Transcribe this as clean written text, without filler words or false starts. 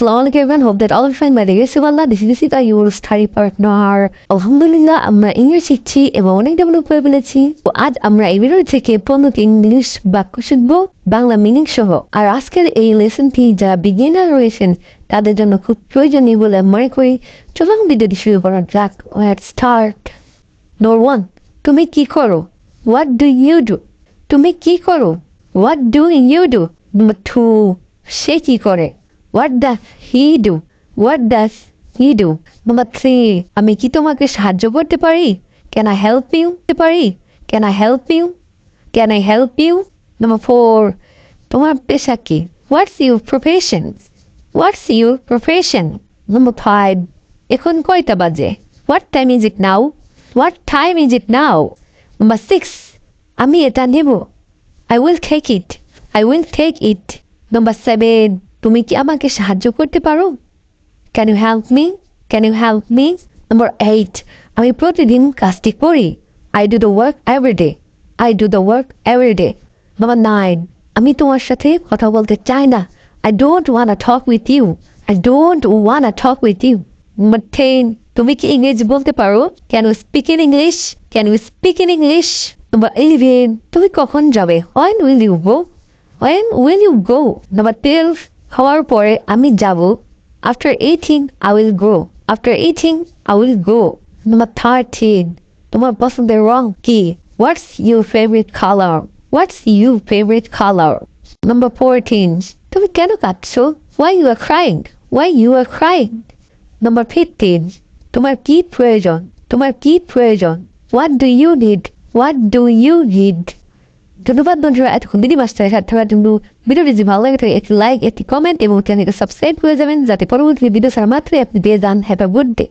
Assalamualaikum everyone. Hope that all are fine by the grace of Allah. This is your study partner. আলহামদুলিল্লাহ আমরা English শিখছি এবং অনেক develop করে ফেলেছি। তো আজ আমরা এই ভিডিও থেকে 15টি ইংলিশ বাক্য শিখবো বাংলা মিনিং সহ। আর আজকের এই লেসনটি যারা বিগিনার রয়েছেন তাদের জন্য খুব প্রয়োজনীয় বলে মনে করি। চলুন ভিডিওটি শুরু করা যাক। Let's start. Number 1. তুমি কি করো? What do you do? তুমি কি করো? What do you do? Number 2. সে কি করে? What does he do? What does he do? Number 3. আমি কি তোমাকে সাহায্য করতে পারি? Can I help you? Can I help you? Can I help you? Number 4. তোমার পেশা কি? What's your profession? What's your profession? Number 5. এখন কয়টা বাজে? What time is it now? What time is it now? Number 6. আমি এটা নেব. I will take it. I will take it. Number 7. তুমি কি আমাকে সাহায্য করতে পারো? Can you help me? Can you help me? Number 8. আমি প্রতিদিন কাজটি করি. I do the work every day. I do the work every day. Number 9. আমি তোমার সাথে কথা বলতে চাই না. I don't wanna talk with you. I don't wanna talk with you. Number 10. তুমি কি ইংরেজি বলতে পারো? Can you speak in English? Can you speak in English? Number 11. তুমি কখন যাবে? When will you go? When will you go? Number 12. খাওয়ার পরে আমি যাব. After eating, I will go. After eating, I will go. Number 13. তোমার পছন্দের রং কি? What's your favorite color? What's your favorite color? Number 14. তুমি কেন কাঁদছো? Why you are crying? Why you are crying? Number 15. তোমার কি প্রয়োজন? তোমার কি প্রয়োজন? What do you need? What do you need? ধন্যবাদ বন্ধুরা, এতক্ষণ দিদি মাস্টারের সাথে থাকার জন্য। ভিডিওটি যদি ভালো লাগে থাকে একটি লাইক, একটি কমেন্ট এবং চ্যানেলকে সাবস্ক্রাইব করে যাবেন যাতে পরবর্তী ভিডিও ছাড়া মাত্রই আপনি পেয়ে যান। Have a good day.